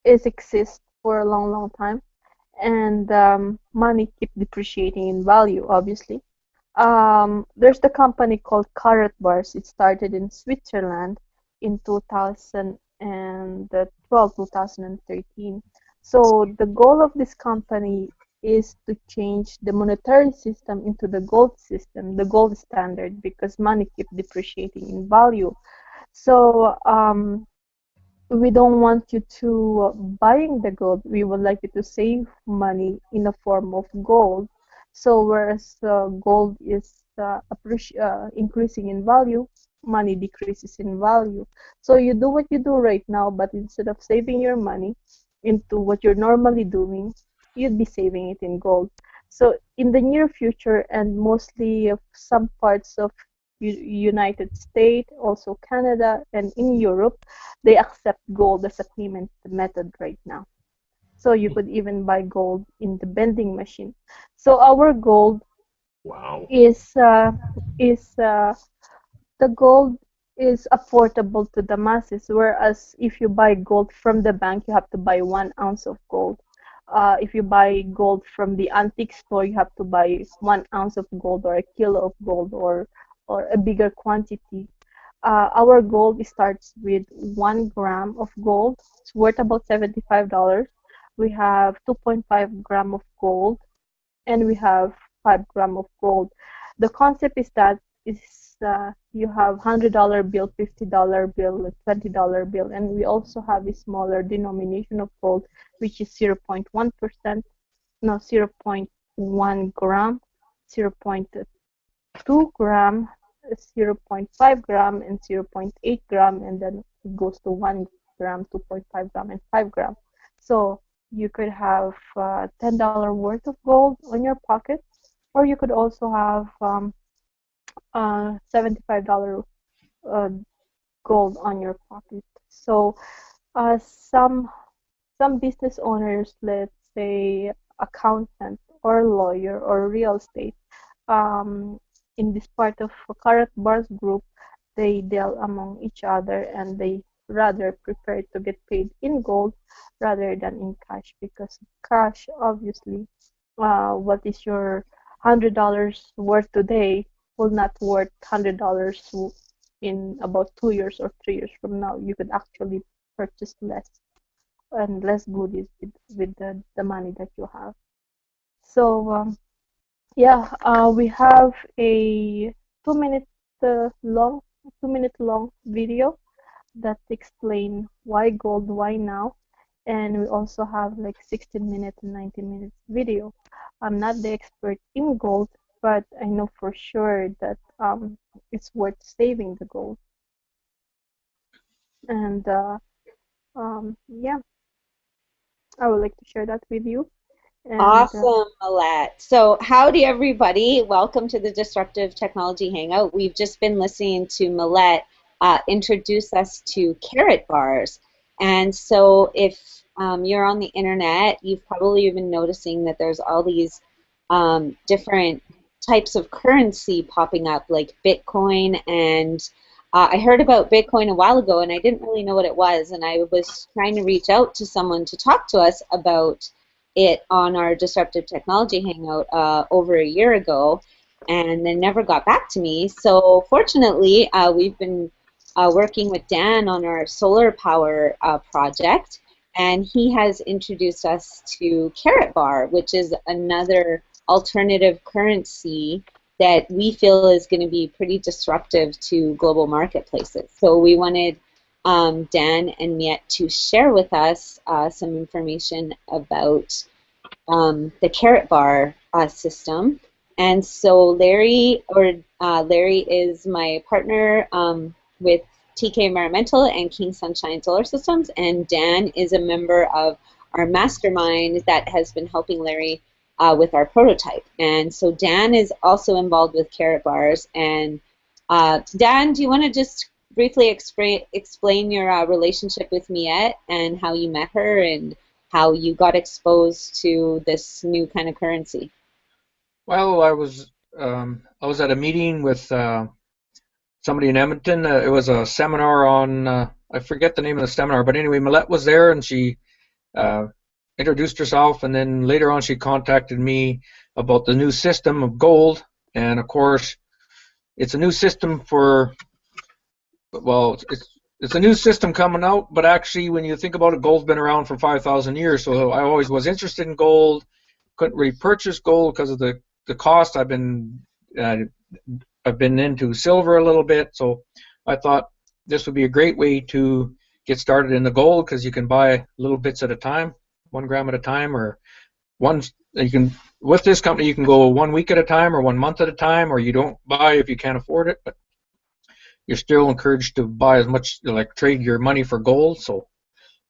is exist for a long, long time, and money keep depreciating in value, obviously. There's the company called Carrot Bars. It started in Switzerland in 2012, 2013. So the goal of this company is to change the monetary system into the gold system, the gold standard, because money keeps depreciating in value. So we don't want you to buying the gold. We would like you to save money in a form of gold. So whereas gold is increasing in value, money decreases in value. So you do what you do right now, but instead of saving your money into what you're normally doing, you'd be saving it in gold. So in the near future, and mostly of some parts of United States, also Canada, and in Europe, they accept gold as a payment method right now. So you could even buy gold in the vending machine. So our gold Wow. is the gold is affordable to the masses, whereas if you buy gold from the bank, you have to buy 1 ounce of gold. If you buy gold from the antique store, you have to buy 1 ounce of gold or a kilo of gold or a bigger quantity. Our gold starts with 1 gram of gold. It's worth about $75. We have 2.5 gram of gold, and we have 5 gram of gold. The concept is that is you have $100 bill, $50 bill, $20 bill, and we also have a smaller denomination of gold, which is 0.1%, no 0.1 gram, 0.2 gram, 0.5 gram, and 0.8 gram, and then it goes to 1 gram, 2.5 gram, and 5 gram. So you could have $10 worth of gold on your pocket, or you could also have $75 uh, gold on your pocket. So uh, some some business owners, let's say accountant or lawyer or real estate, um, in this part of Karat Bars group, they deal among each other, and they rather prefer to get paid in gold rather than in cash, because cash, obviously, what is your $100 worth today will not worth $100 in about 2 years or 3 years from now. You could actually purchase less and less goodies with the money that you have. So yeah, we have a 2 minute long 2 minute long video that explain why gold, why now, and we also have like 16 minutes and 19 minutes video. I'm not the expert in gold, but I know for sure that it's worth saving the gold. And yeah, I would like to share that with you. And Awesome, Alette. So, howdy, everybody. Welcome to the Disruptive Technology Hangout. We've just been listening to Millette introduce us to carrot bars. And so, if you're on the internet, you've probably been noticing that there's all these different types of currency popping up, like Bitcoin. And I heard about Bitcoin a while ago, and I didn't really know what it was. And I was trying to reach out to someone to talk to us about it on our Disruptive Technology Hangout over a year ago, and then never got back to me. So fortunately, we've been working with Dan on our solar power project, and he has introduced us to Carrot Bar, which is another alternative currency that we feel is going to be pretty disruptive to global marketplaces. So we wanted Dan and Miette to share with us some information about the Carrot Bar system. And so Larry is my partner with TK Environmental and King Sunshine Solar Systems, and Dan is a member of our mastermind that has been helping Larry with our prototype. And so Dan is also involved with Carrot Bars. And Dan, do you want to just briefly explain your relationship with Miette and how you met her and how you got exposed to this new kind of currency? Well, I was at a meeting with somebody in Edmonton. It was a seminar on I forget the name of the seminar, but anyway, Millette was there, and she uh, introduced herself, and then later on she contacted me about the new system of gold. And of course, it's a new system for, well, it's a new system coming out, but actually when you think about it, gold's been around for 5,000 years. So I always was interested in gold, couldn't really purchase gold because of the cost. Uh, I've been into silver a little bit, so I thought this would be a great way to get started in the gold, because you can buy little bits at a time, 1 gram at a time, or you can, with this company you can go 1 week at a time or 1 month at a time, or you don't buy if you can't afford it, but you're still encouraged to buy as much, like trade your money for gold. So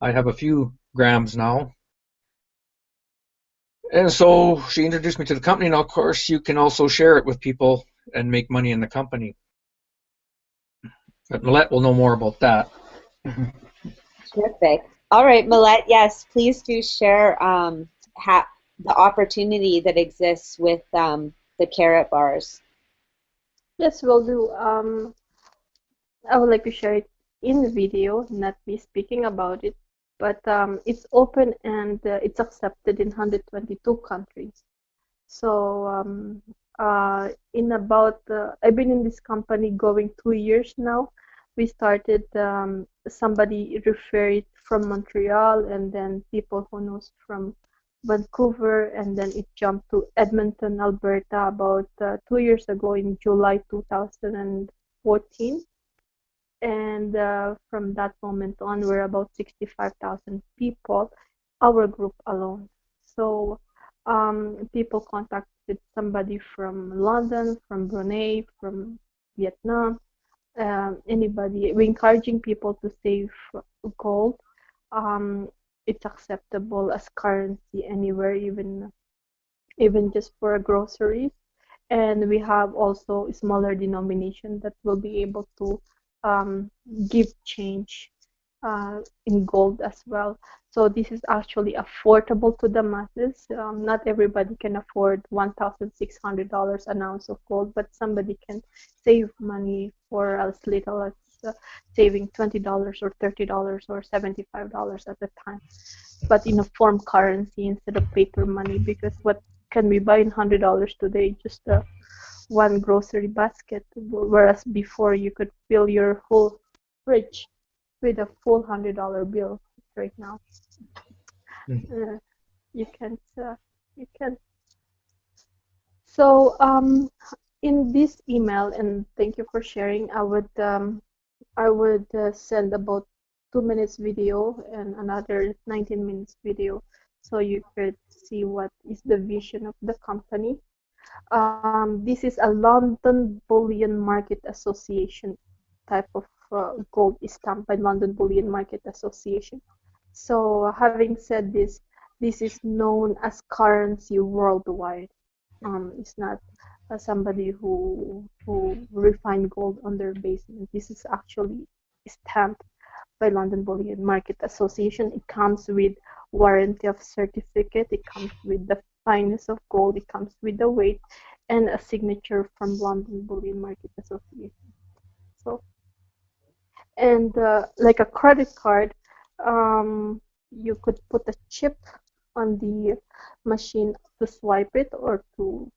I have a few grams now. And so she introduced me to the company. Now, of course, you can also share it with people and make money in the company. But Millette will know more about that. Terrific. All right, Millette, yes, please do share the opportunity that exists with the carrot bars. Yes, will do. I would like to share it in the video, not me speaking about it, but it's open and it's accepted in 122 countries. So I've been in this company going 2 years now. We started, somebody referred it from Montreal, and then people who knows from Vancouver, and then it jumped to Edmonton, Alberta about 2 years ago in July 2014. And from that moment on, we're about 65,000 people, our group alone. So people contacted somebody from London, from Brunei, from Vietnam, anybody. We're encouraging people to save gold. Um, it's acceptable as currency anywhere, even just for groceries. And we have also a smaller denomination that will be able to um, give change in gold as well. So this is actually affordable to the masses. Not everybody can afford $1,600 an ounce of gold, but somebody can save money for as little as saving $20 or $30 or $75 at a time, but in a form currency instead of paper money. Because what can we buy in $100 today? Just one grocery basket, whereas before you could fill your whole fridge with a full $100 bill. Right now, you can't. You can't. So in this email, and thank you for sharing, I would send about 2 minutes video and another 19 minutes video, so you could see what is the vision of the company. This is a London Bullion Market Association type of gold, is stamped by London Bullion Market Association. So having said this, this is known as currency worldwide. It's not somebody who refined gold on their basement. This is actually stamped by London Bullion Market Association. It comes with warranty of certificate. It comes with the fineness of gold. It comes with the weight and a signature from London Bullion Market Association. So, and like a credit card, you could put a chip on the machine to swipe it or to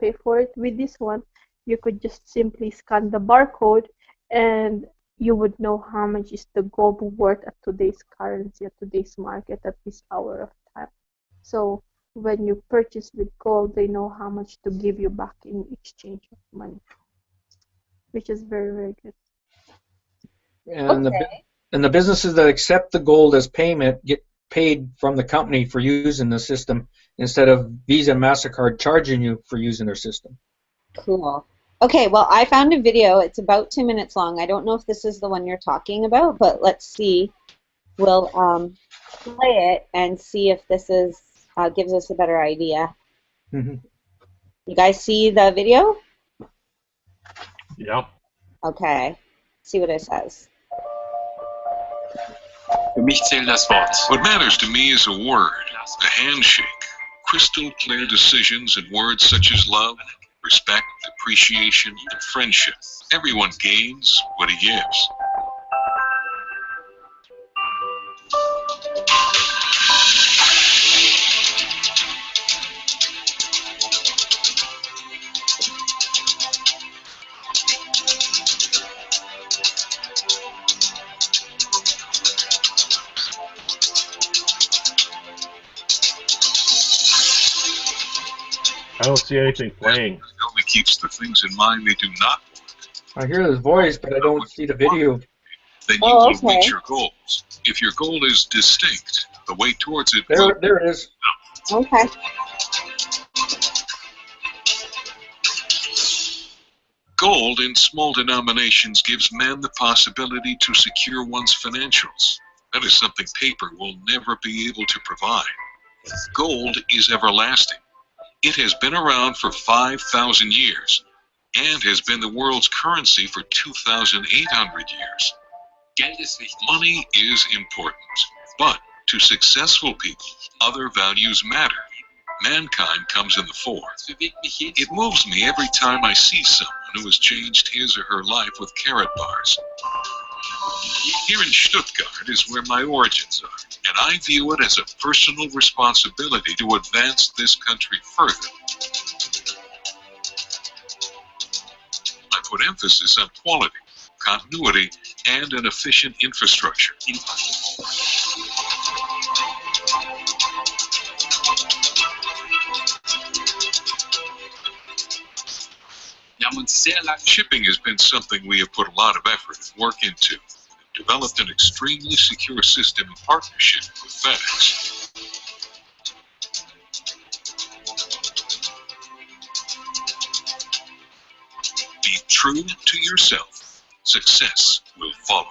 pay for it. With this one, you could just simply scan the barcode, and you would know how much is the gold worth at today's currency, at today's market, at this hour of time. So when you purchase with gold, they know how much to give you back in exchange of money, which is very, very good. And Okay. the businesses that accept the gold as payment get paid from the company for using the system, instead of Visa and MasterCard charging you for using their system. Cool. Okay, well, I found a video. It's about 2 minutes long. I don't know if this is the one you're talking about, but let's see. We'll play it and see if this is gives us a better idea. Mm-hmm. You guys see the video? Ja. Okay. See what it says. Für mich zählt das Wort. What matters to me is a word, a handshake, crystal clear decisions in words such as love, respect, appreciation, and friendship. Everyone gains what he gives. don't see anything playing. It only keeps the things in mind they do not want. I hear his voice, but I don't see the video. Then you will reach your goals. If your goal is distinct, the way towards it will... There it is. Okay. Gold in small denominations gives man the possibility to secure one's financials. That is something paper will never be able to provide. Gold is everlasting. It has been around for 5,000 years and has been the world's currency for 2,800 years. Money is important, but to successful people, other values matter. Mankind comes in the fore. It moves me every time I see someone who has changed his or her life with carrot bars. Here in Stuttgart is where my origins are, and I view it as a personal responsibility to advance this country further. I put emphasis on quality, continuity, and an efficient infrastructure. Shipping has been something we have put a lot of effort and work into. We've developed an extremely secure system in partnership with FedEx. Be true to yourself. Success will follow.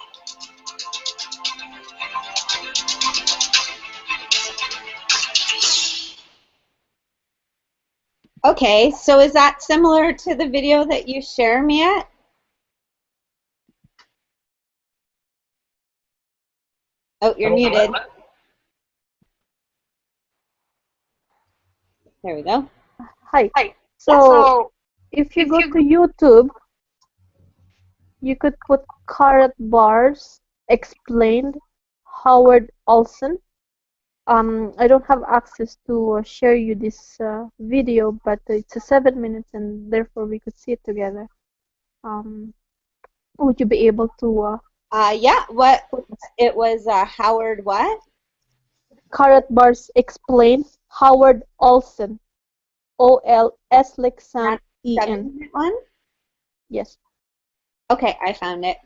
Okay, so is that similar to the video that you share me at? Oh, you're muted. There we go. Hi. So if you go to YouTube, you could put carrot bars explained Howard Olson. I don't have access to share you this video, but it's a 7 minutes, and therefore we could see it together. Would you be able to? Yeah. What? It was Howard what? Carrot bars explained Howard Olson. O-L-S like Sam E-N. 7-minute one? Yes. Okay, I found it.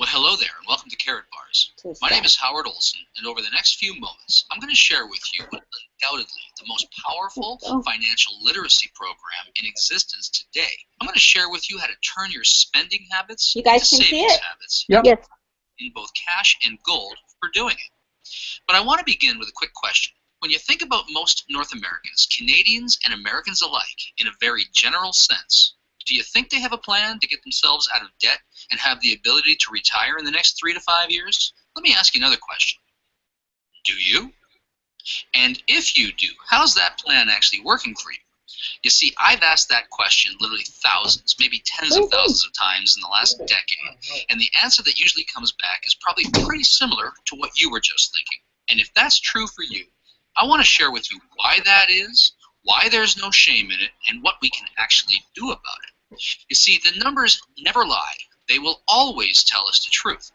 Well, hello there, and welcome to Carrot Bars. My name is Howard Olson, and over the next few moments, I'm going to share with you what is undoubtedly the most powerful financial literacy program in existence today. I'm going to share with you how to turn your spending habits into savings habits in both cash and gold for doing it. But I want to begin with a quick question. When you think about most North Americans, Canadians and Americans alike, in a very general sense, do you think they have a plan to get themselves out of debt and have the ability to retire in the next 3 to 5 years? Let me ask you another question. Do you? And if you do, how's that plan actually working for you? You see, I've asked that question literally thousands, maybe tens of thousands of times in the last decade, and the answer that usually comes back is probably pretty similar to what you were just thinking. And if that's true for you, I want to share with you why that is, why there's no shame in it, and what we can actually do about it. You see, the numbers never lie. They will always tell us the truth.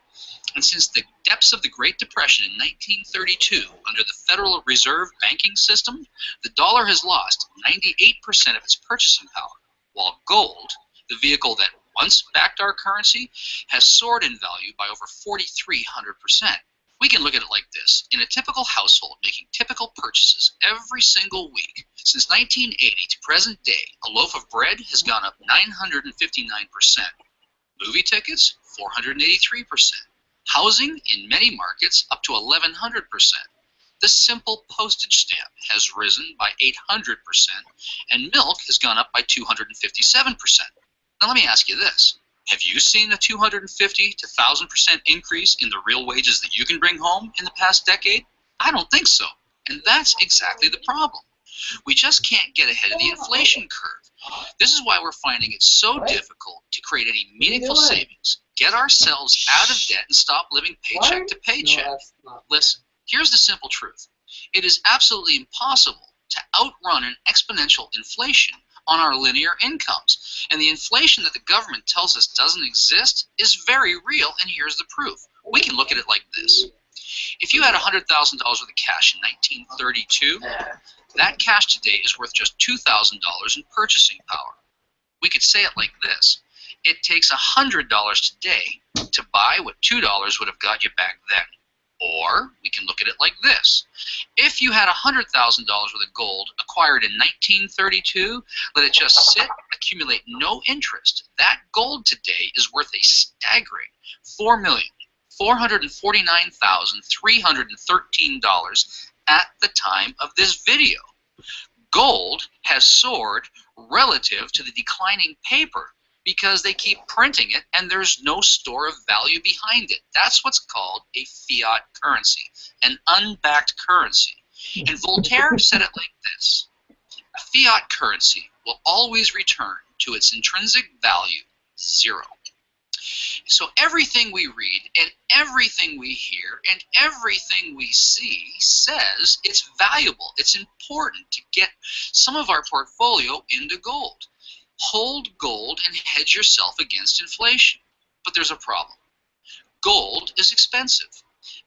And since the depths of the Great Depression in 1932, under the Federal Reserve banking system, the dollar has lost 98% of its purchasing power, while gold, the vehicle that once backed our currency, has soared in value by over 4,300%. We can look at it like this. In a typical household making typical purchases every single week, since 1980 to present day, a loaf of bread has gone up 959%. Movie tickets, 483%. Housing, in many markets, up to 1,100%. The simple postage stamp has risen by 800%, and milk has gone up by 257%. Now let me ask you this. Have you seen a 250 to 1,000% increase in the real wages that you can bring home in the past decade? I don't think so. And that's exactly the problem. We just can't get ahead of the inflation curve. This is why we're finding it so difficult to create any meaningful savings, get ourselves out of debt, and stop living paycheck to paycheck. Listen, here's the simple truth. It is absolutely impossible to outrun an exponential inflation on our linear incomes. And the inflation that the government tells us doesn't exist is very real, and here's the proof. We can look at it like this. If you had $100,000 worth of cash in 1932, that cash today is worth just $2,000 in purchasing power. We could say it like this. It takes $100 today to buy what $2 would have got you back then. Or we can look at it like this. If you had $100,000 worth of gold acquired in 1932, let it just sit, accumulate no interest. That gold today is worth a staggering $4,449,313 at the time of this video. Gold has soared relative to the declining paper because they keep printing it and there's no store of value behind it. That's what's called a fiat currency, an unbacked currency. And Voltaire said it like this: a fiat currency will always return to its intrinsic value, zero. So everything we read and everything we hear and everything we see says it's valuable, it's important to get some of our portfolio into gold. Hold gold and hedge yourself against inflation. But there's a problem. Gold is expensive.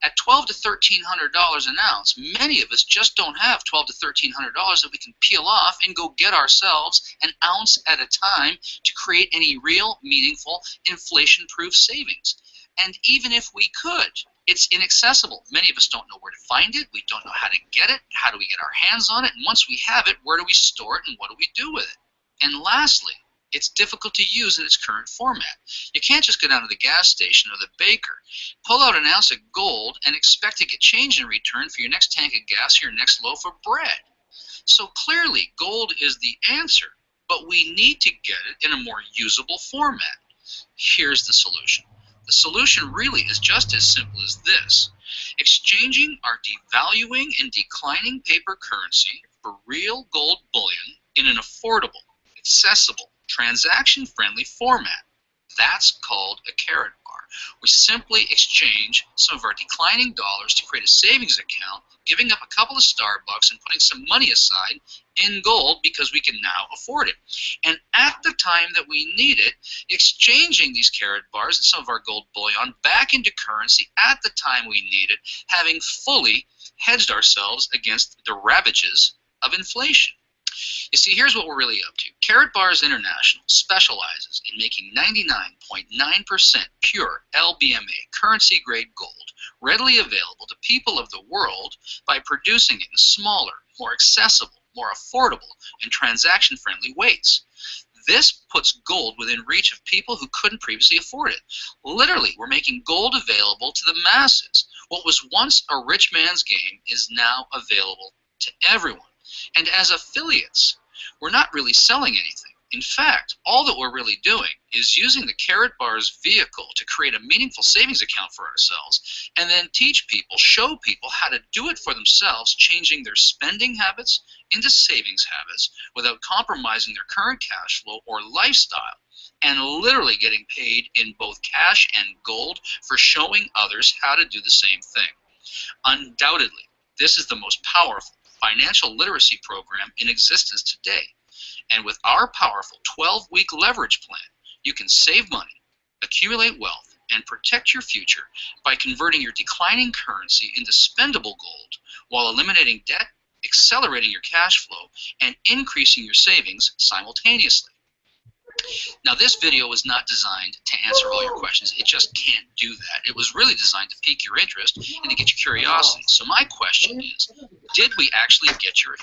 At $1,200 to $1,300 an ounce, many of us just don't have $1,200 to $1,300 that we can peel off and go get ourselves an ounce at a time to create any real, meaningful, inflation-proof savings. And even if we could, it's inaccessible. Many of us don't know where to find it. We don't know how to get it. How do we get our hands on it? And once we have it, where do we store it and what do we do with it? And lastly, it's difficult to use in its current format. You can't just go down to the gas station or the baker, pull out an ounce of gold, and expect to get change in return for your next tank of gas or your next loaf of bread. So clearly, gold is the answer, but we need to get it in a more usable format. Here's the solution. The solution really is just as simple as this: exchanging our devaluing and declining paper currency for real gold bullion in an affordable, accessible, transaction-friendly format. That's called a carrot bar. We simply exchange some of our declining dollars to create a savings account, giving up a couple of Starbucks and putting some money aside in gold because we can now afford it. And at the time that we need it, exchanging these carrot bars and some of our gold bullion back into currency at the time we need it, having fully hedged ourselves against the ravages of inflation. You see, here's what we're really up to. Carrot Bars International specializes in making 99.9% pure LBMA currency-grade gold readily available to people of the world by producing it in smaller, more accessible, more affordable, and transaction-friendly ways. This puts gold within reach of people who couldn't previously afford it. Literally, we're making gold available to the masses. What was once a rich man's game is now available to everyone. And as affiliates, we're not really selling anything. In fact, all that we're really doing is using the Carrot Bars vehicle to create a meaningful savings account for ourselves and then teach people, show people how to do it for themselves, changing their spending habits into savings habits without compromising their current cash flow or lifestyle, and literally getting paid in both cash and gold for showing others how to do the same thing. Undoubtedly, this is the most powerful financial literacy program in existence today. And with our powerful 12-week leverage plan, you can save money, accumulate wealth, and protect your future by converting your declining currency into spendable gold while eliminating debt, accelerating your cash flow, and increasing your savings simultaneously. Now, this video was not designed to answer all your questions. It just can't do that. It was really designed to pique your interest and to get your curiosity. So my question is, did we get your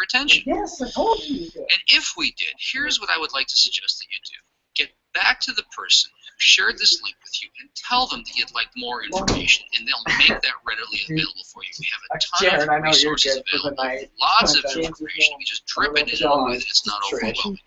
attention? Yes, I told you. And if we did, here's what I would like to suggest that you do. Get back to the person who shared this link with you and tell them that you'd like more information, and they'll make that readily available for you. We have a ton of resources available, lots of information. We just drip it in with it. It's not overwhelming.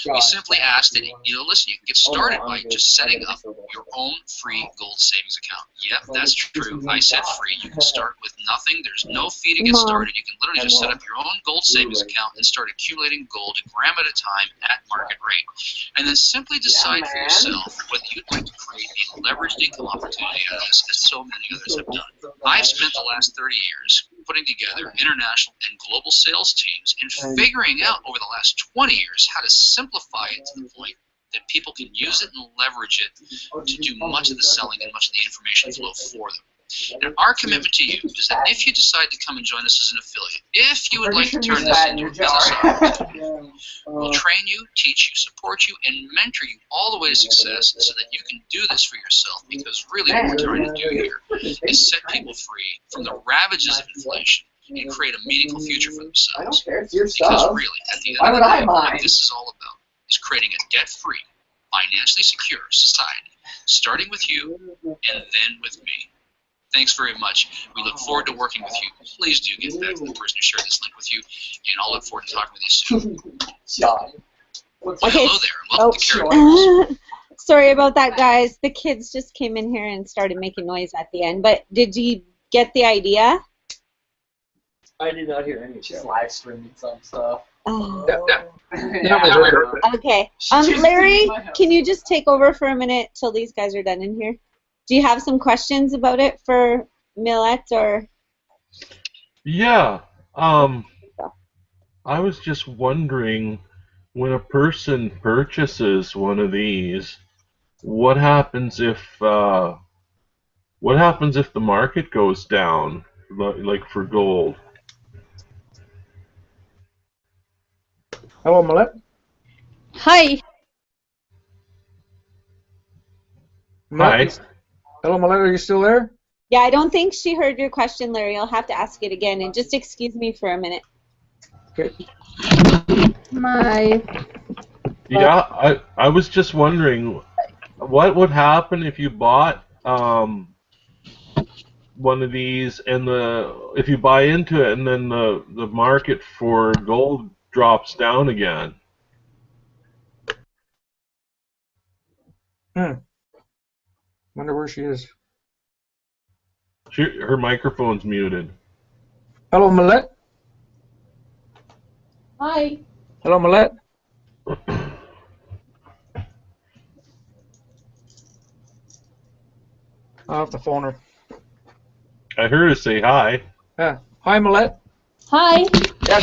We simply ask that, listen, you can get started by just setting up your own free gold savings account. Yep, that's true. I said free. You can start with nothing. There's no fee to get started. You can literally just set up your own gold savings account and start accumulating gold a gram at a time at market rate. And then simply decide for yourself whether you'd like to create a leveraged income opportunity out of this, as so many others have done. I've spent the last 30 years putting together international and global sales teams and figuring out over the last 20 years how to simplify it to the point that people can use it and leverage it to do much of the selling and much of the information flow for them. And our commitment to you is that if you decide to come and join us as an affiliate, if you would like to turn this into a business opportunity, we'll train you, teach you, support you, and mentor you all the way to success so that you can do this for yourself, because really what we're trying to do here is set people free from the ravages of inflation and create a meaningful future for themselves. Because really, at the end of the day, what this is all about is creating a debt-free, financially secure society, starting with you and then with me. Thanks very much. We look forward to working with you. Please do get back to the person who shared this link with you, and I'll look forward to talking with you soon. Okay. Hello there, and welcome to Carrot Bars. Sorry about that, guys. The kids just came in here and started making noise at the end. But did you get the idea? I did not hear any of it. Live streaming some stuff. Oh. Yeah. Okay. Larry, can you just take over for a minute till these guys are done in here? Do you have some questions about it for Millet or? Yeah. I was just wondering, when a person purchases one of these, what happens if the market goes down, like for gold? Hello, Millet. Hi. Hi. Hello, Millet. Are you still there? Yeah, I don't think she heard your question, Larry. You'll have to ask it again. And just excuse me for a minute. Okay. Yeah, I was just wondering, what would happen if you bought one of these, and if you buy into it and then the market for gold drops down again? Wonder where she is. Her microphone's muted. Hello, Millet. Hi. Hello, Millet. I'll have to phone her. I heard her say hi. Yeah. Hi, Millet. Hi. Yeah.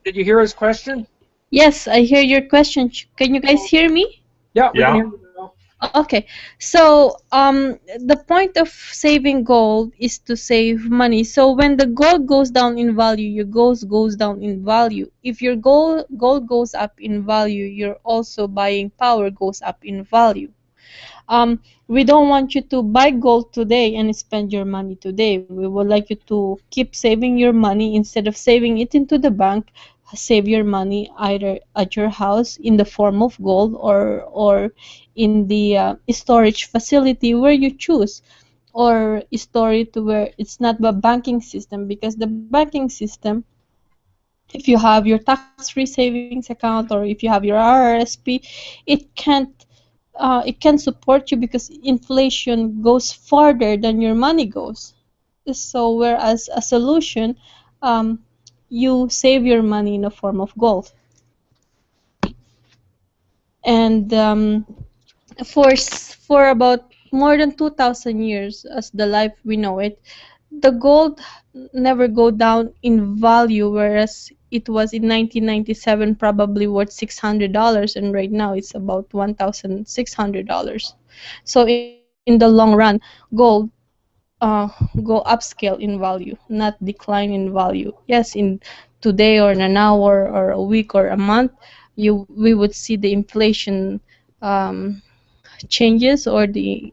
Did you hear his question? Yes, I hear your question. Can you guys hear me? Yeah. We can Yeah. hear you now. Okay, so the point of saving gold is to save money. So when the gold goes down in value, your gold goes down in value. If your gold goes up in value, your also buying power goes up in value. We don't want you to buy gold today and spend your money today. We would like you to keep saving your money. Instead of saving it into the bank, save your money either at your house in the form of gold, or in the storage facility where you choose, or store it where it's not the banking system, because the banking system, if you have your tax-free savings account or if you have your RRSP, it can support you because inflation goes farther than your money goes. So whereas a solution, you save your money in the form of gold. And for about more than 2,000 years, as the life we know it, the gold never go down in value, whereas it was in 1997 probably worth $600, and right now it's about $1,600. So in the long run, gold go upscale in value, not decline in value. Yes, in today or in an hour or a week or a month, we would see the inflation changes, or the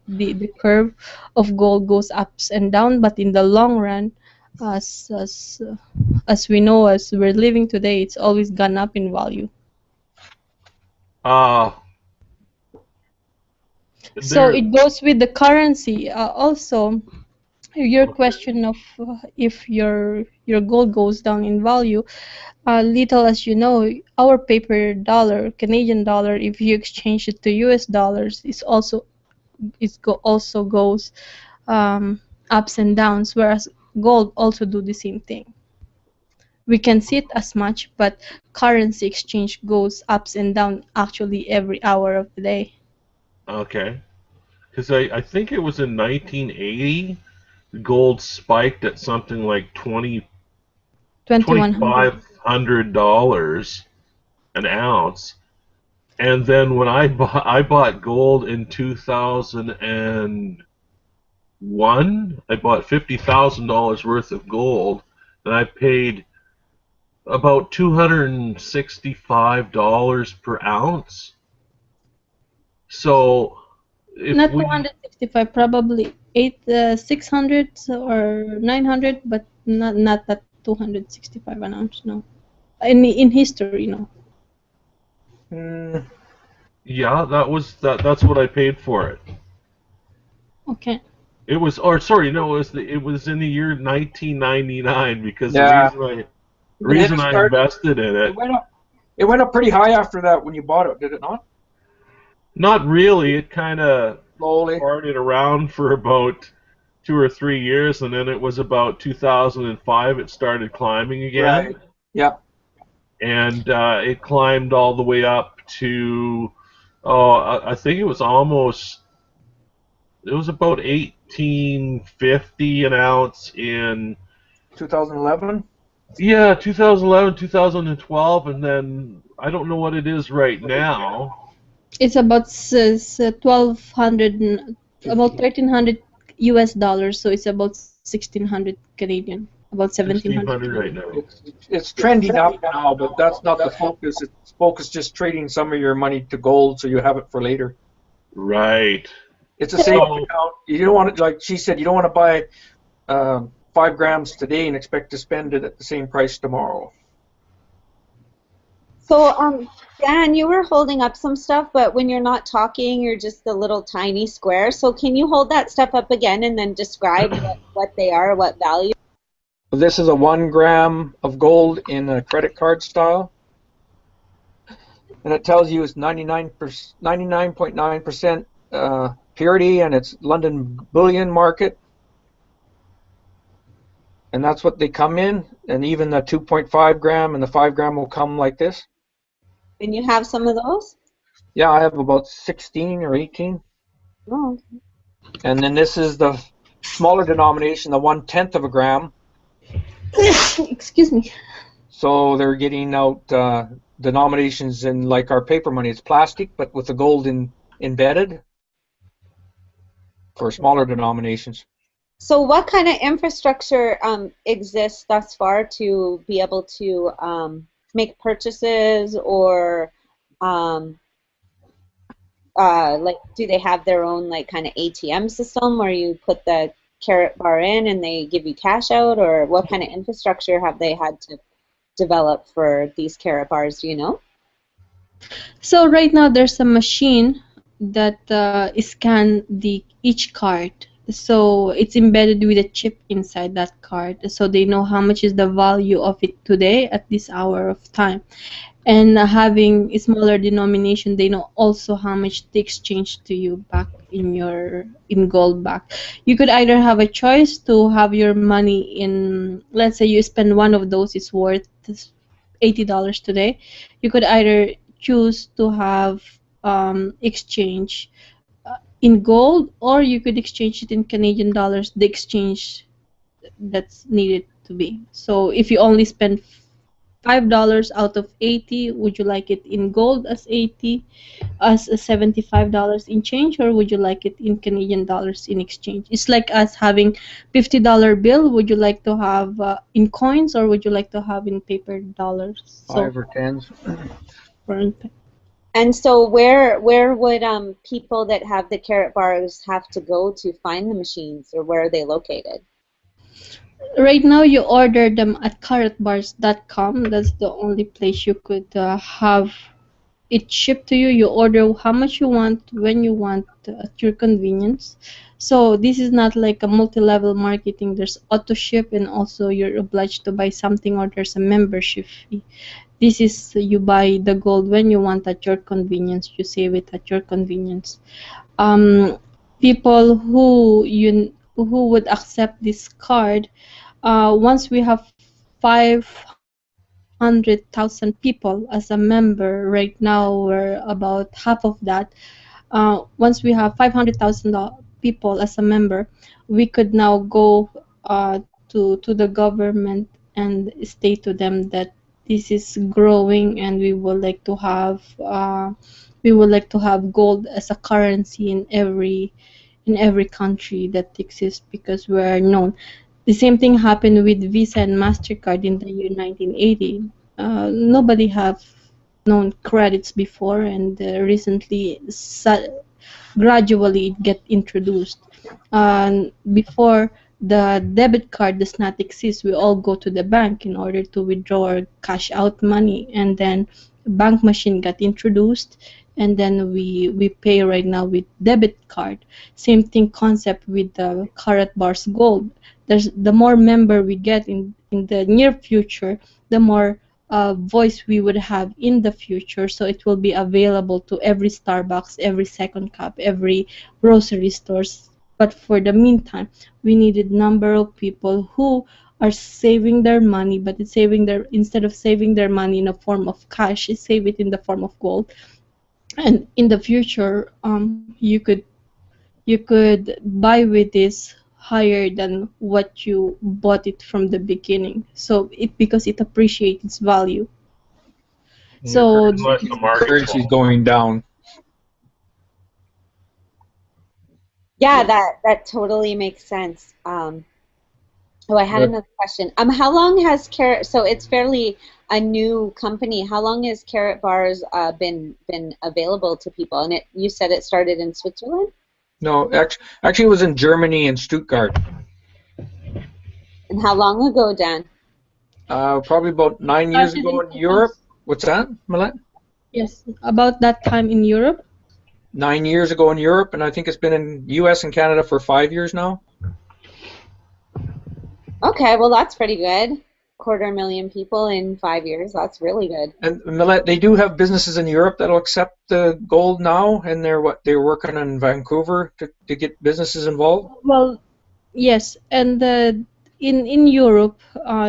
curve of gold goes ups and down. But in the long run, as as as we know, as we're living today, it's always gone up in value. So There. it goes with the currency. Also, your question of if your gold goes down in value, little as you know, our paper dollar, Canadian dollar, if you exchange it to US dollars, also goes ups and downs, whereas gold also do the same thing. We can see it as much, but currency exchange goes ups and down actually every hour of the day. Okay. Because I think it was in 1980, gold spiked at something like $2,100. $2,500 an ounce. And then when I bought gold in 2000 and One, I bought $50,000 worth of gold, and I paid about $265 per ounce. So if Not we 265, probably 600 or 900, but not that 265 an ounce. No, in history, no. Mm, yeah, that's what I paid for it. Okay. It was, or sorry, no, it was in the year 1999 because the yeah. But then reason it I started. invested in It it, went up. It went up pretty high after that when you bought it, did it not? not really. It kind of Slowly. farted around for about 2 or 3 years, and then it was about 2005 it started climbing again, Right. Yeah. and it climbed all the way up to, oh, I think it was about 1850 an ounce in 2011. yeah 2011, 2012, and then I don't know what it is right now. It's about 1200, about 50. 1300 US dollars, so it's about 1600 Canadian, about 1700 1600 Canadian. right now. It's trending up now, but that's not the focus. It's focus just trading some of your money to gold so you have it for later. Right. It's a savings account. You don't want to, like she said, you don't want to buy 5 grams today and expect to spend it at the same price tomorrow. So, Dan, you were holding up some stuff, but when you're not talking, you're just a little tiny square. So can you hold that stuff up again and then describe what they are, what value? This is a 1 gram of gold in a credit card style. And it tells you it's 99.9% purity, and it's London bullion market. And that's what they come in. And even the 2.5 gram and the 5 gram will come like this. And you have some of those? Yeah, I have about 16 or 18. Oh. And then this is the smaller denomination, the 1/10 of a gram. Excuse me. So they're getting out denominations in like our paper money. It's plastic, but with the gold embedded for smaller denominations. So what kind of infrastructure exists thus far to be able to make purchases, or like, do they have their own like kind of ATM system where you put the carat bar in and they give you cash out, or what kind of infrastructure have they had to develop for these carat bars, do you know? So right now there's a machine that scan each card. So it's embedded with a chip inside that card. So they know how much is the value of it today at this hour of time. And having a smaller denomination, they know also how much they exchange to you back in gold back. You could either have a choice to have your money in, let's say you spend one of those is worth $80 today. You could either choose to have exchange in gold, or you could exchange it in Canadian dollars, the exchange that's needed to be. So if you only spend $5 out of 80, would you like it in gold as 80, as a $75 in change, or would you like it in Canadian dollars in exchange? It's like us having $50 bill. Would you like to have in coins, or would you like to have in paper dollars? So 5 or 10s. And so where would people that have the carat bars have to go to find the machines, or where are they located? Right now, you order them at caratbars.com. That's the only place you could have it shipped to you. You order how much you want, when you want, at your convenience. So this is not like a multi-level marketing. There's auto ship, and also you're obliged to buy something, or there's a membership fee. This is you buy the gold when you want at your convenience. You save it at your convenience. People who would accept this card, once we have 500,000 people as a member. Right now we're about half of that. Once we have 500,000 people as a member, we could now go to the government and state to them that this is growing, and we would like to have gold as a currency in in every country that exists because we are known. The same thing happened with Visa and MasterCard in the year 1980. Nobody have known credits before, and recently gradually it get introduced. Before, the debit card does not exist. We all go to the bank in order to withdraw or cash out money, and then bank machine got introduced, and then we pay right now with debit card. Same thing concept with the Carat Bars Gold. The more member we get in the near future, the more voice we would have in the future, so it will be available to every Starbucks, every Second Cup, every grocery stores. But for the meantime, we needed number of people who are saving their money, but it's saving their instead of saving their money in a form of cash, save it in the form of gold. And in the future, you could buy with this higher than what you bought it from the beginning. So it because it appreciates its value. So Unless the market Currency's falls. going down. Yeah, that totally makes sense. Oh, I had But another question. How long has Carrot? So it's fairly a new company. How long has Carrot Bars been available to people? And you said it started in Switzerland. no, actually, it was in Germany and Stuttgart. And how long ago, Dan? Probably about 9 years started ago in in Europe. What's that, Millet? yes, about that time in Europe. 9 years ago in Europe, and I think it's been in U.S. and Canada for 5 years now. Okay, well that's pretty good. 250,000 people in 5 years. That's really good. And Millet, they do have businesses in Europe that'll accept the gold now, and they're working in Vancouver to get businesses involved. Well, yes, and in Europe,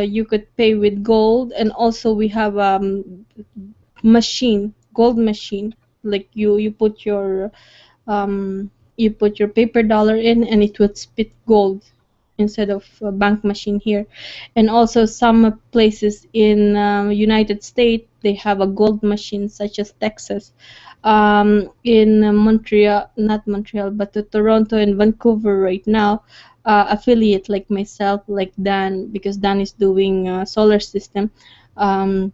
you could pay with gold, and also we have gold machine. Like you put your paper dollar in, and it would spit gold instead of a bank machine here. And also some places in United States, they have a gold machine, such as Texas. In Montreal, not Montreal, but Toronto and Vancouver right now, affiliate like myself, like Dan, because Dan is doing solar system. Um,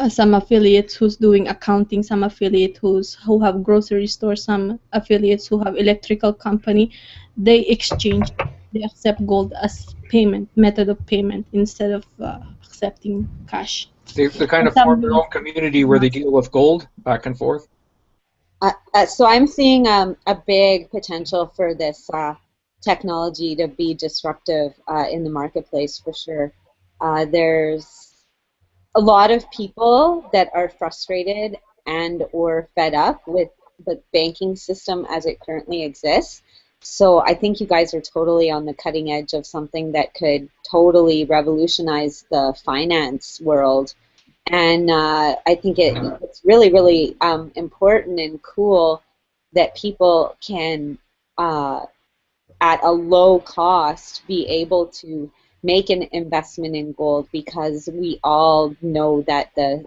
some affiliates who's doing accounting, some affiliate who have grocery stores, some affiliates who have electrical company. They exchange, they accept gold as payment method of payment instead of accepting cash. They kind And of some form their real own community where they deal with gold back and forth. So I'm seeing a big potential for this technology to be disruptive in the marketplace for sure. There's a lot of people that are frustrated and or fed up with the banking system as it currently exists. So I think you guys are totally on the cutting edge of something that could totally revolutionize the finance world. And I think it's really, really important and cool that people can, at a low cost, be able to make an investment in gold, because we all know that the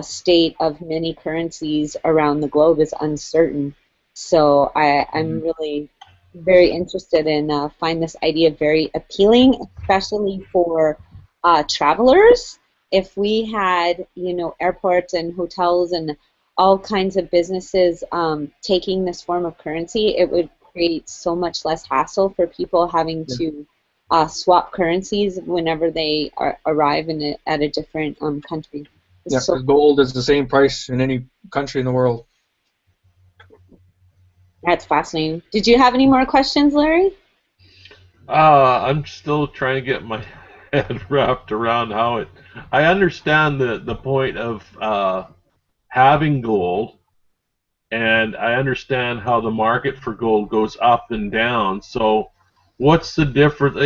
state of many currencies around the globe is uncertain. So I'm really very interested in find this idea very appealing, especially for travelers. If we had, airports and hotels and all kinds of businesses taking this form of currency, it would create so much less hassle for people having to swap currencies whenever they arrive at a different country. Yeah, So because gold is the same price in any country in the world. that's fascinating. Did you have any more questions, Larry? I'm still trying to get my head wrapped around how it. I understand the point of having gold, and I understand how the market for gold goes up and down. So, what's the difference?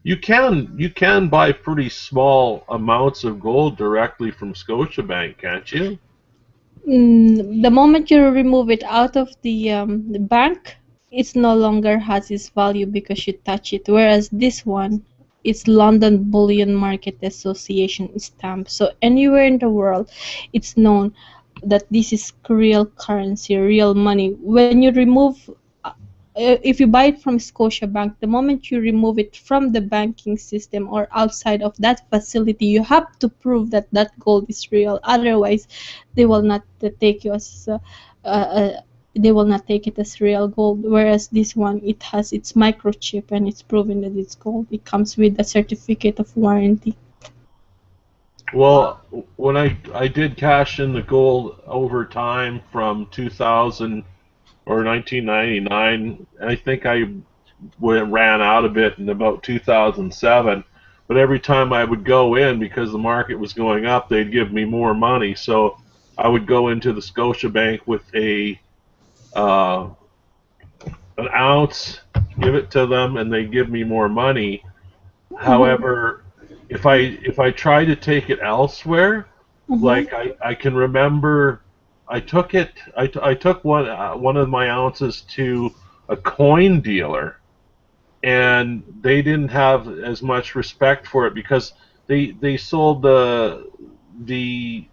You can buy pretty small amounts of gold directly from Scotiabank, can't you? The moment you remove it out of the bank, it no longer has its value because you touch it. Whereas this one, it's London Bullion Market Association stamp. So anywhere in the world, it's known that this is real currency, real money. When you remove if you buy it from Scotiabank, the moment you remove it from the banking system or outside of that facility, you have to prove that that gold is real. Otherwise, they will not take you as they will not take it as real gold. Whereas this one, it has its microchip and it's proven that it's gold. It comes with a certificate of warranty. Well, when I did cash in the gold over time from 2000 or 1999, I think I ran out of it in about 2007. But every time I would go in, because the market was going up, they'd give me more money. So I would go into the Scotiabank with uh, an ounce, give it to them, and they give me more money. However, if I try to take it elsewhere, like I can remember, I took one of my ounces to a coin dealer, and they didn't have as much respect for it because they sold the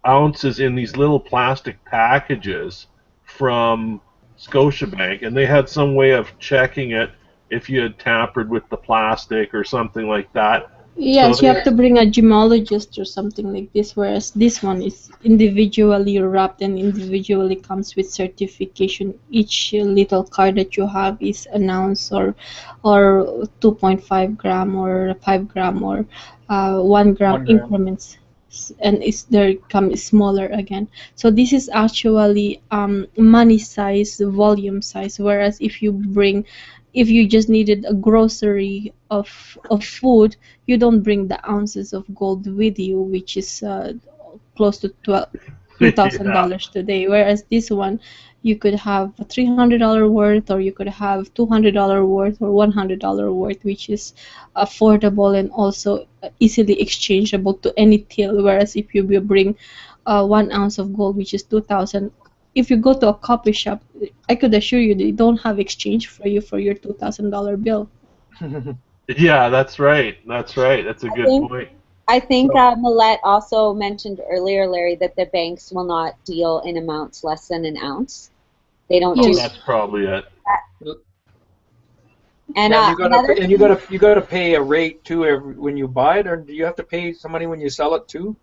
ounces in these little plastic packages from Scotiabank, and they had some way of checking it if you had tampered with the plastic or something like that. So Yes, you have to bring a gemologist or something like this, whereas this one is individually wrapped and individually comes with certification. Each little card that you have is an ounce or 2.5 gram or 5 gram or 1 gram 1 gram. increments. And it's there come smaller again. So this is actually money size, volume size. Whereas if you just needed a grocery of food, you don't bring the ounces of gold with you, which is close to $2,000 today. Whereas this one, you could have a $300 worth, or you could have $200 worth, or $100 worth, which is affordable and also easily exchangeable to any till. Whereas if you will bring 1 ounce of gold, which is 2,000, if you go to a coffee shop, I could assure you they don't have exchange for you for your $2,000 bill. yeah, that's right. That's right. That's a good point. I think Millette also mentioned earlier, Larry, that the banks will not deal in amounts less than an ounce. They don't do. That's probably it. And yeah, you gotta pay a rate too when you buy it, or do you have to pay somebody when you sell it too?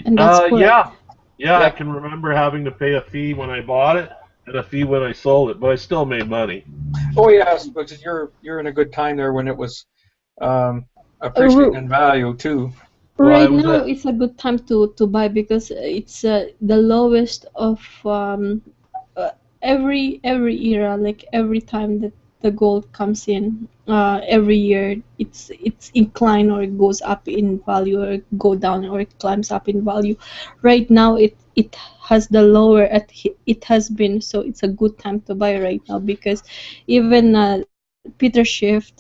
And that's correct. Yeah, I can remember having to pay a fee when I bought it and a fee when I sold it, but I still made money. Oh yes, because you're in a good time there when it was appreciating in value too. Right now, it's a good time to buy because it's the lowest of every era. Like every time that the gold comes in, every year it's inclined or it goes up in value, or it go down or it climbs up in value. Right now, it has the lower it has been, so it's a good time to buy right now because even Peter Schiff,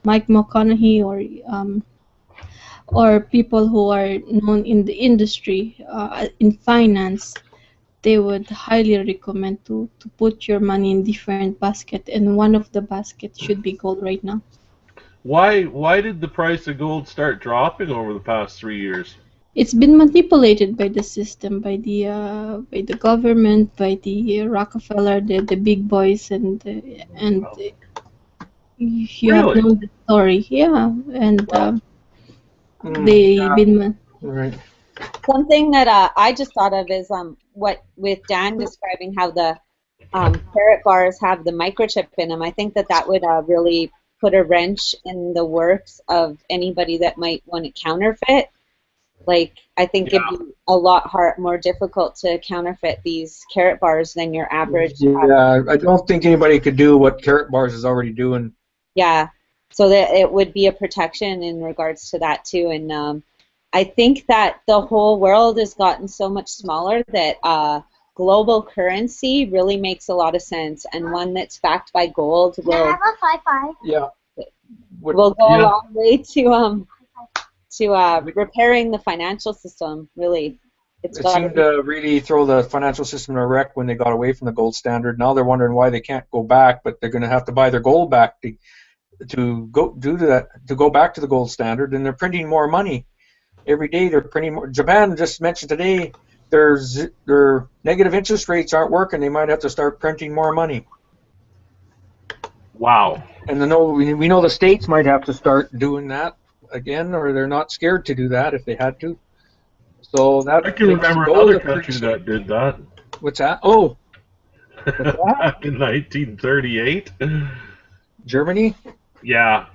Mike McConaughey, or people who are known in the industry in finance, they would highly recommend to put your money in different basket, and one of the baskets should be gold right now. Why did the price of gold start dropping over the past 3 years? It's been manipulated by the system, by the government, by the Rockefeller, the big boys, and you have Really? known the story, yeah, and Right. Something that I just thought of is what with Dan describing how the carrot bars have the microchip in them. I think that would really put a wrench in the works of anybody that might want to counterfeit. Like, I think it'd be a lot more difficult to counterfeit these carrot bars than your average. Yeah, I don't think anybody could do what Carrot Bars is already doing. Yeah, so that it would be a protection in regards to that too. And I think that the whole world has gotten so much smaller that global currency really makes a lot of sense, and one that's backed by gold will Yeah. will go a long way to repairing the financial system. Really, It seemed to really throw the financial system in a wreck when they got away from the gold standard. Now they're wondering why they can't go back, but they're going to have to buy their gold back to go back to the gold standard, and they're printing more money every day. They're printing more. Japan just mentioned today their negative interest rates aren't working, they might have to start printing more money. Wow. And we know the states might have to start doing that again, or they're not scared to do that if they had to. So I that can makes remember gold another a pretty country safe. that did that. What's that? Oh, what's that? Back in 1938. Germany? Yeah.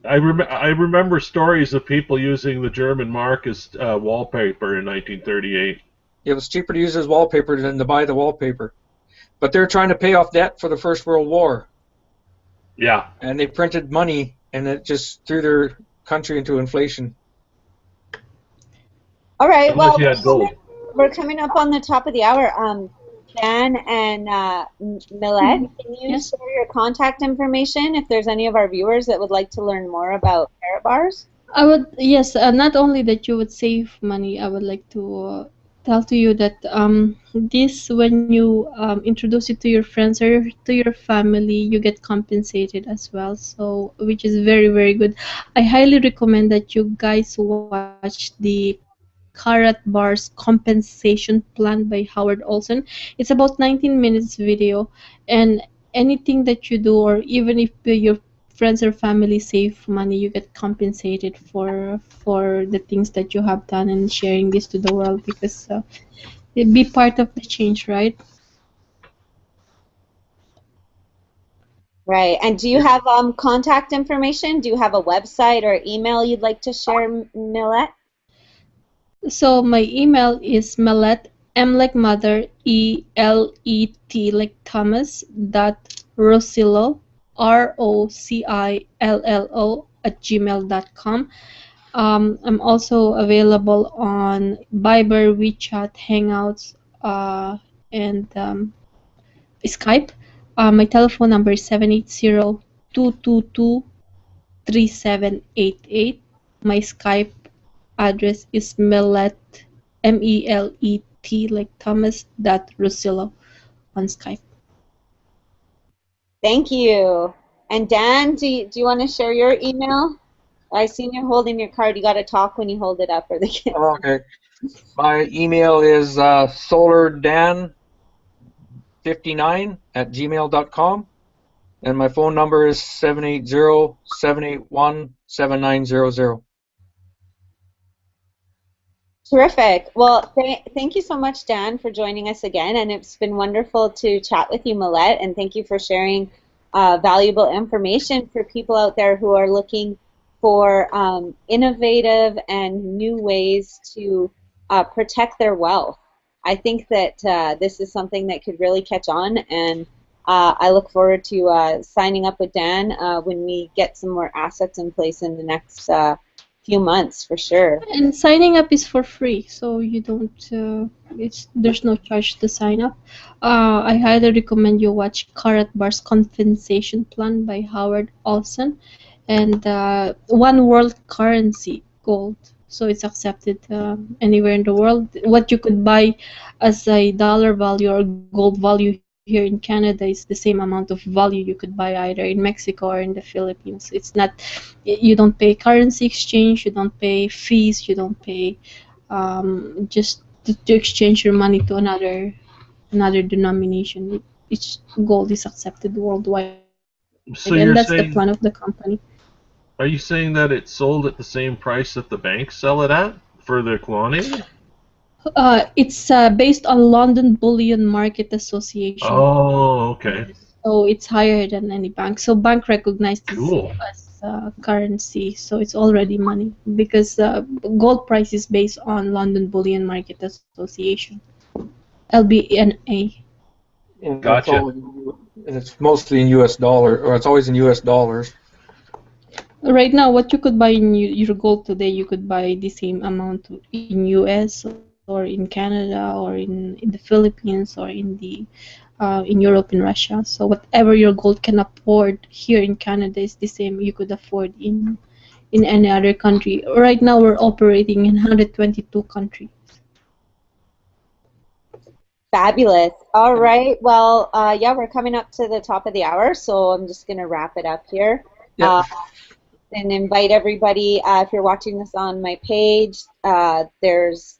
I remember stories of people using the German mark as wallpaper in 1938. It was cheaper to use as wallpaper than to buy the wallpaper. But they're trying to pay off debt for the First World War. Yeah. And they printed money, and it just threw their country into inflation. All right. Unless Well, you had gold. we're coming up on the top of the hour. Dan and Millet, can you Yes. share your contact information if there's any of our viewers that would like to learn more about Carrot Bars? I would, yes, not only that you would save money, I would like to tell to you that this, when you introduce it to your friends or to your family, you get compensated as well. So, which is very, very good. I highly recommend that you guys watch the Carrot Bars compensation plan by Howard Olson. It's about 19 minutes video, and anything that you do, or even if your friends or family save money, you get compensated for the things that you have done and sharing this to the world, because it be part of the change, right? Right. And do you have contact information? Do you have a website or email you'd like to share, Millet? So my email is Melet, M like mother, ELET like Thomas, dot Rosillo, ROCILLO @gmail.com. I'm also available on Viber, WeChat, Hangouts, and Skype. My telephone number is 780-222-3788. My Skype address is Melet, MELET like Thomas, dot Rosillo on Skype. Thank you. And Dan, do you want to share your email? I seen you holding your card. You got to talk when you hold it up, or they can't. Oh, okay. My email is solardan59@gmail.com, and my phone number is 780-781-7900. Terrific. Well, thank you so much, Dan, for joining us again, and it's been wonderful to chat with you, Millet, and thank you for sharing valuable information for people out there who are looking for innovative and new ways to protect their wealth. I think that this is something that could really catch on, and I look forward to signing up with Dan when we get some more assets in place in the next few months, for sure. And signing up is for free, so you don't. There's no charge to sign up. I highly recommend you watch Carrot Bar's Compensation Plan by Howard Olson, and one world currency, gold. So it's accepted anywhere in the world. What you could buy as a dollar value or gold value here in Canada is the same amount of value you could buy either in Mexico or in the Philippines. It's not, you don't pay currency exchange, you don't pay fees, you don't pay just to exchange your money to another denomination. Each gold is accepted worldwide, and that's the plan of So the you're company. saying, are you saying that it's sold at the same price that the banks sell it at for the quantity? It's based on London Bullion Market Association. Oh, okay. So it's higher than any bank. So bank recognized this Cool. as currency. So it's already money, because gold price is based on London Bullion Market Association, LBNA. And Gotcha. it's mostly in U.S. dollar, or it's always in U.S. dollars. Right now, what you could buy in your gold today, you could buy the same amount in US or in Canada or in the Philippines or in Europe, in Russia. So whatever your gold can afford here in Canada is the same you could afford in any other country. Right now, we're operating in 122 countries. Fabulous. All right. Well, yeah, we're coming up to the top of the hour, so I'm just going to wrap it up here. Yep. And invite everybody, if you're watching this on my page, there's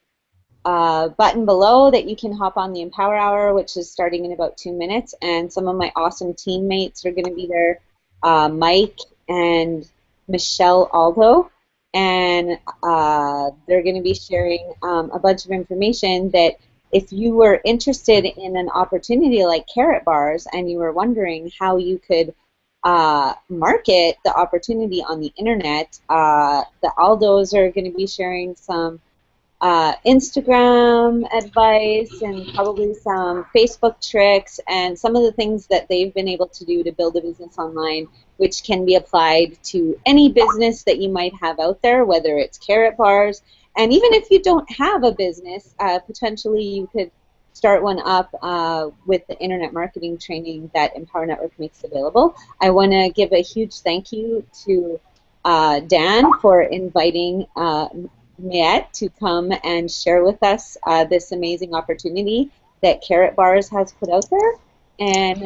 button below that you can hop on the Empower Hour, which is starting in about 2 minutes, and some of my awesome teammates are going to be there, Mike and Michelle Aldo, and they're going to be sharing a bunch of information that if you were interested in an opportunity like Carrot Bars and you were wondering how you could market the opportunity on the internet, the Aldos are going to be sharing some Instagram advice and probably some Facebook tricks and some of the things that they've been able to do to build a business online, which can be applied to any business that you might have out there, whether it's Carrot Bars. And even if you don't have a business, potentially you could start one up with the internet marketing training that Empower Network makes available. I want to give a huge thank you to Dan for inviting Miette to come and share with us this amazing opportunity that Carrot Bars has put out there. And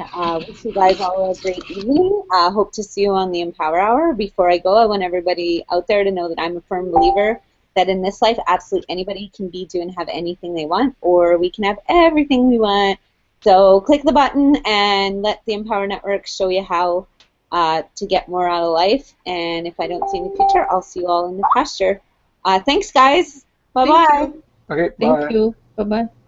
wish you guys all a great evening. Hope to see you on the Empower Hour. Before I go, I want everybody out there to know that I'm a firm believer that in this life, absolutely anybody can be, do, and have anything they want, or we can have everything we want. So click the button and let the Empower Network show you how to get more out of life. And if I don't see you in the future, I'll see you all in the pasture. Thanks, guys. Bye-bye. Okay, Thank bye. you. Bye-bye.